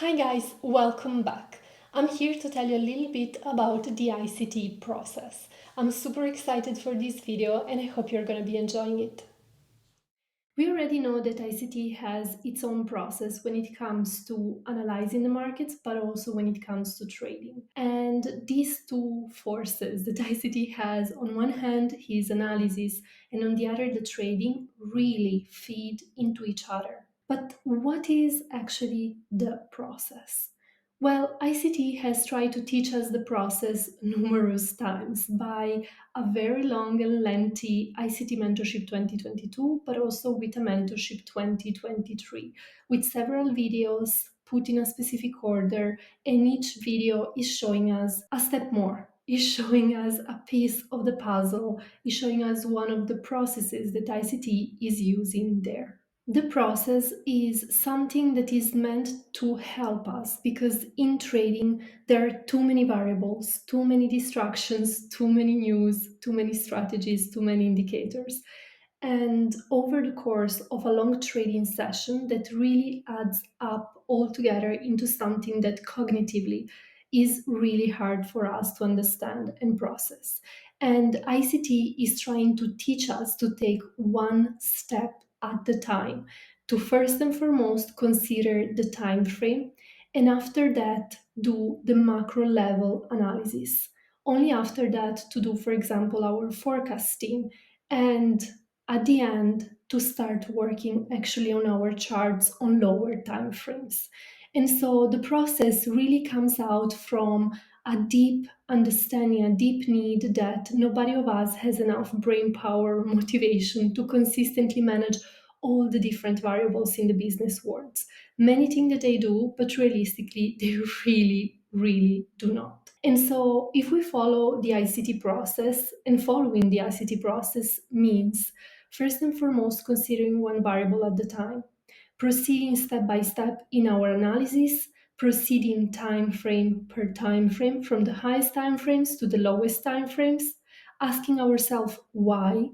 Hi guys, welcome back. I'm here to tell you a little bit about the ICT process. I'm super excited for this video and I hope you're going to be enjoying it. We already know that ICT has its own process when it comes to analyzing the markets, but also when it comes to trading. And these two forces that ICT has, on one hand, his analysis, and on the other, the trading, really feed into each other. But what is actually the process? Well, ICT has tried to teach us the process numerous times by a very long and lengthy ICT Mentorship 2022, but also with a Mentorship 2023, with several videos put in a specific order, and each video is showing us a step more, is showing us a piece of the puzzle, is showing us one of the processes that ICT is using there. The process is something that is meant to help us because in trading there are too many variables, too many distractions, too many news, too many strategies, too many indicators. And over the course of a long trading session, that really adds up all together into something that cognitively is really hard for us to understand and process. And ICT is trying to teach us to take one step at the time, to first and foremost consider the time frame, and after that do the macro level analysis. Only after that to do, for example, our forecasting, and at the end to start working actually on our charts on lower time frames. And so the process really comes out from a deep understanding, a deep need that nobody of us has enough brain power, motivation to consistently manage all the different variables in the business world. Many think that they do, but realistically, they really do not. And so, if we follow the ICT process, and following the ICT process means first and foremost considering one variable at the time, proceeding step by step in our analysis, proceeding time frame per time frame from the highest time frames to the lowest time frames, asking ourselves why,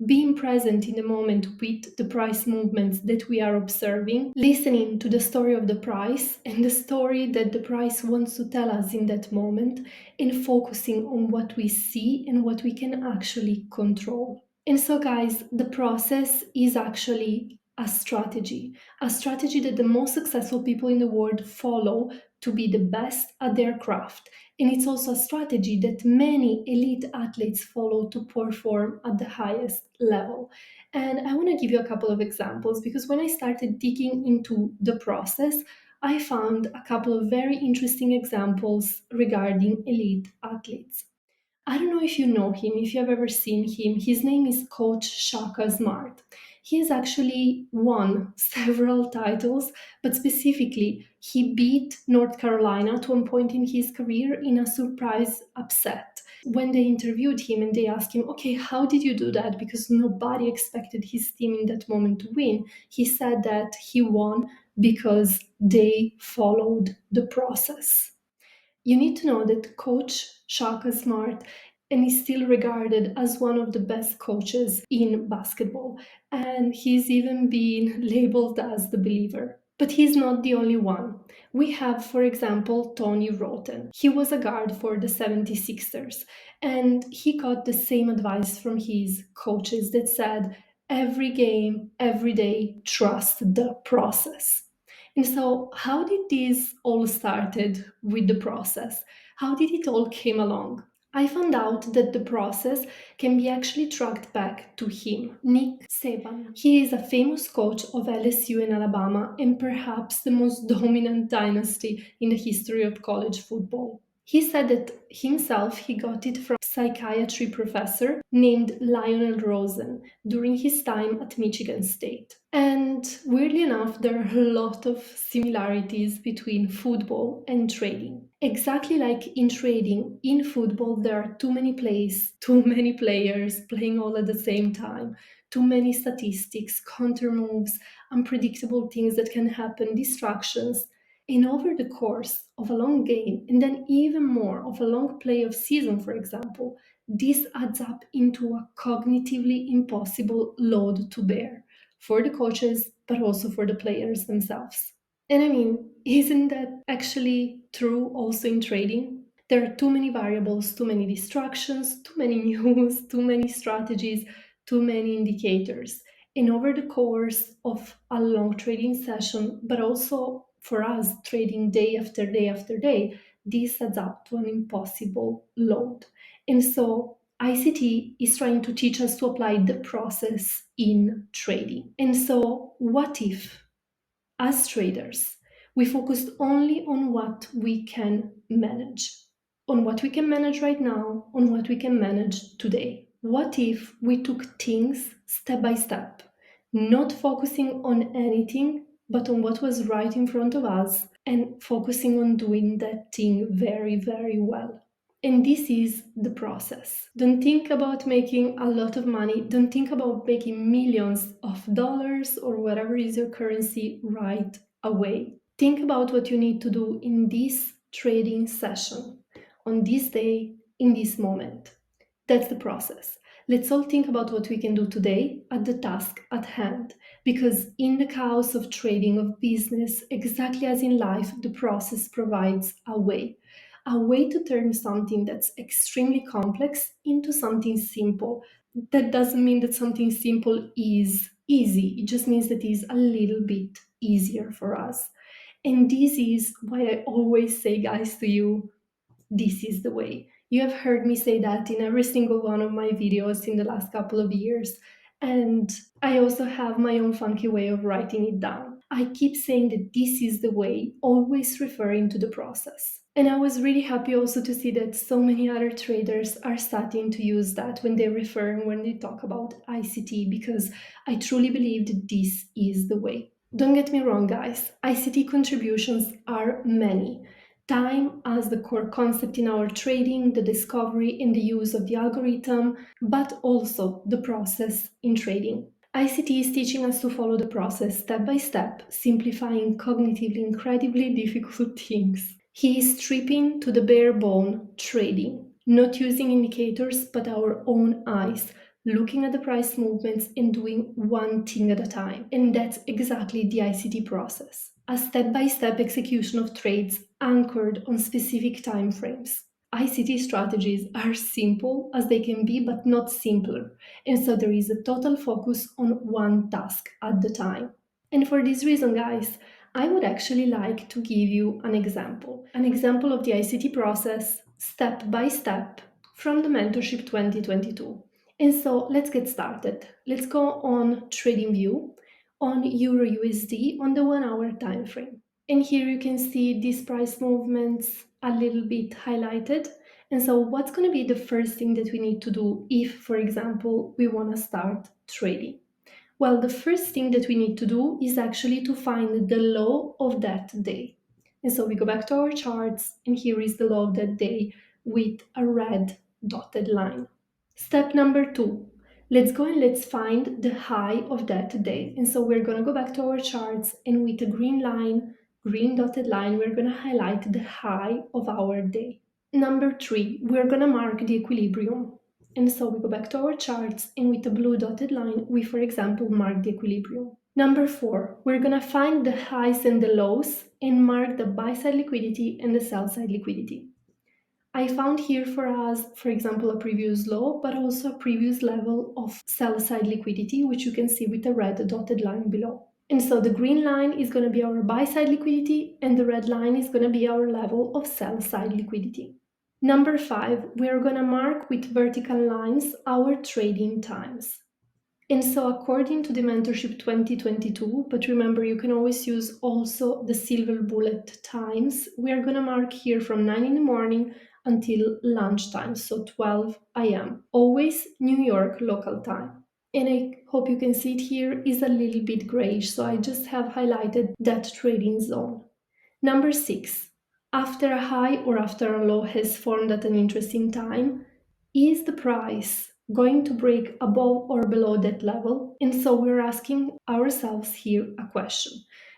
being present in the moment with the price movements that we are observing, listening to the story of the price and the story that the price wants to tell us in that moment, and focusing on what we see and what we can actually control. And so, guys, the process is actually a strategy that the most successful people in the world follow to be the best at their craft. And it's also a strategy that many elite athletes follow to perform at the highest level. And I want to give you a couple of examples because when I started digging into the process, I found a couple of very interesting examples regarding elite athletes. I don't know if you know him, if you have ever seen him. His name is Coach Shaka Smart. He has actually won several titles, but specifically, he beat North Carolina to one point in his career in a surprise upset. When they interviewed him and they asked him, okay, how did you do that? Because nobody expected his team in that moment to win. He said that he won because they followed the process. You need to know that Coach Shaka Smart and is still regarded as one of the best coaches in basketball. And he's even been labeled as the believer. But he's not the only one. We have, for example, Tony Roten. He was a guard for the 76ers, and he got the same advice from his coaches that said, every game, every day, trust the process. And so, how did this all started with the process? How did it all came along? I found out that the process can be actually tracked back to him, Nick Saban. He is a famous coach of LSU in Alabama and perhaps the most dominant dynasty in the history of college football. He said that himself he got it from a psychiatry professor named Lionel Rosen during his time at Michigan State. And weirdly enough, there are a lot of similarities between football and trading. Exactly like in trading, in football, there are too many plays, too many players playing all at the same time, too many statistics, counter moves, unpredictable things that can happen, distractions. And over the course of a long game, and then even more of a long play of season, for example, this adds up into a cognitively impossible load to bear for the coaches, but also for the players themselves. And I mean, isn't that actually true also in trading? There are too many variables, too many distractions, too many news, too many strategies, too many indicators. And over the course of a long trading session, but also for us trading day after day after day, this adds up to an impossible load. And so ICT is trying to teach us to apply the process in trading. And so, what if as traders, we focused only on what we can manage, on what we can manage right now, on what we can manage today? What if we took things step by step, not focusing on anything, but on what was right in front of us and focusing on doing that thing very, very well? And this is the process. Don't think about making a lot of money. Don't think about making millions of dollars or whatever is your currency right away. Think about what you need to do in this trading session, on this day, in this moment. That's the process. Let's all think about what we can do today at the task at hand. Because in the chaos of trading, of business, exactly as in life, the process provides a way to turn something that's extremely complex into something simple. That doesn't mean that something simple is easy, it just means that it is a little bit easier for us. And this is why I always say, guys, to you, this is the way. You have heard me say that in every single one of my videos in the last couple of years. And I also have my own funky way of writing it down. I keep saying that this is the way, always referring to the process. And I was really happy also to see that so many other traders are starting to use that when they refer and when they talk about ICT, because I truly believe that this is the way. Don't get me wrong, guys, ICT contributions are many. Time as the core concept in our trading, the discovery and the use of the algorithm, but also the process in trading. ICT is teaching us to follow the process step by step, simplifying cognitively incredibly difficult things. He is stripping to the bare bone trading, not using indicators but our own eyes, looking at the price movements and doing one thing at a time. And that's exactly the ICT process. A step-by-step execution of trades anchored on specific time frames. ICT strategies are simple as they can be, but not simpler. And so there is a total focus on one task at the time. And for this reason, guys, I would actually like to give you an example of the ICT process step by step from the Mentorship 2022. And so let's get started. Let's go on TradingView, on Euro USD on the 1 hour time frame. And here you can see these price movements a little bit highlighted. And so what's going to be the first thing that we need to do if, for example, we want to start trading? Well, the first thing that we need to do is actually to find the low of that day. And so we go back to our charts, and here is the low of that day with a red dotted line. Step number 2, let's go and let's find the high of that day. And so we're going to go back to our charts, and with a green line, green dotted line, we're going to highlight the high of our day. Number 3, we're going to mark the equilibrium. And so we go back to our charts, and with the blue dotted line, we, for example, mark the equilibrium. Number 4, we're going to find the highs and the lows and mark the buy side liquidity and the sell side liquidity. I found here for us, for example, a previous low, but also a previous level of sell side liquidity, which you can see with the red dotted line below. And so the green line is going to be our buy side liquidity, and the red line is going to be our level of sell side liquidity. Number 5, we are going to mark with vertical lines our trading times. And so according to the Mentorship 2022, but remember you can always use also the silver bullet times, we are going to mark here from 9 in the morning until lunchtime, so 12 a.m. Always New York local time. And I hope you can see it here is a little bit grayish, so I just have highlighted that trading zone. Number 6, after a high or after a low has formed at an interesting time, is the price going to break above or below that level? And so we're asking ourselves here a question.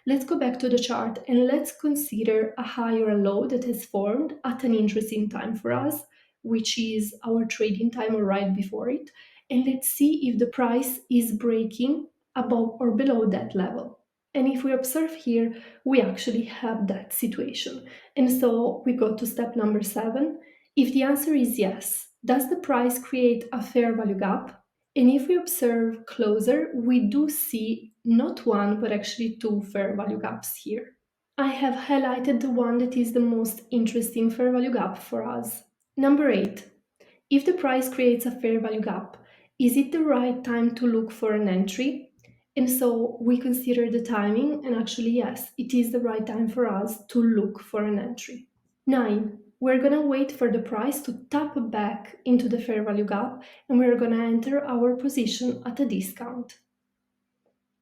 Let's go back to the chart and let's consider a high or a low that has formed at an interesting time for us, which is our trading time or right before it. And let's see if the price is breaking above or below that level. And if we observe here, we actually have that situation. And so we go to step number 7. If the answer is yes, does the price create a fair value gap? And if we observe closer, we do see not one, but actually two fair value gaps here. I have highlighted the one that is the most interesting fair value gap for us. Number 8. If the price creates a fair value gap, is it the right time to look for an entry? And so we consider the timing, and actually, yes, it is the right time for us to look for an entry. 9. We're gonna wait for the price to tap back into the fair value gap, and we're gonna enter our position at a discount.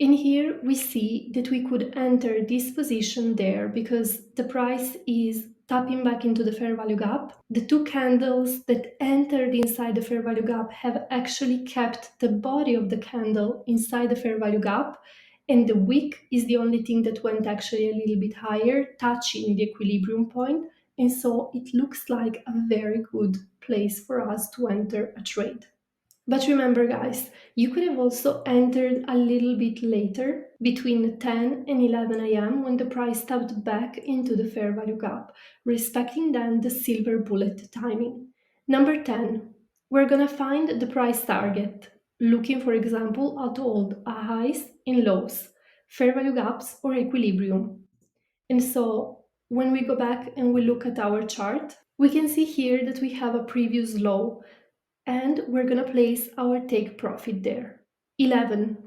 In here, we see that we could enter this position there because the price is tapping back into the fair value gap. The two candles that entered inside the fair value gap have actually kept the body of the candle inside the fair value gap, and the wick is the only thing that went actually a little bit higher, touching the equilibrium point, and so it looks like a very good place for us to enter a trade. But remember, guys, you could have also entered a little bit later, between 10 and 11 a.m., when the price tapped back into the fair value gap, respecting then the silver bullet timing. Number 10, we're gonna find the price target, looking, for example, at all highs and lows, fair value gaps, or equilibrium. And so when we go back and we look at our chart, we can see here that we have a previous low, and we're gonna place our take profit there. 11.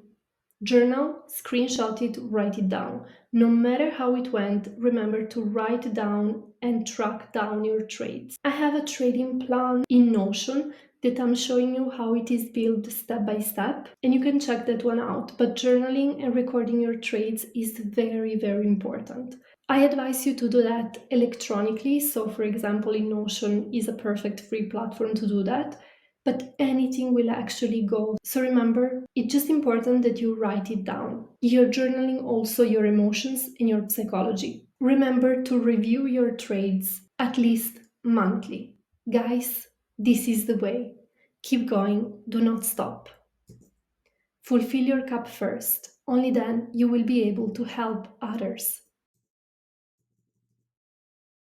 Journal, screenshot it, write it down. No matter how it went, remember to write down and track down your trades. I have a trading plan in Notion that I'm showing you how it is built step by step, and you can check that one out. But journaling and recording your trades is very, very important. I advise you to do that electronically. So, for example, in Notion is a perfect free platform to do that, but anything will actually go. So remember, it's just important that you write it down. You're journaling also your emotions and your psychology. Remember to review your trades at least monthly. Guys, this is the way. Keep going, do not stop. Fulfill your cup first. Only then you will be able to help others.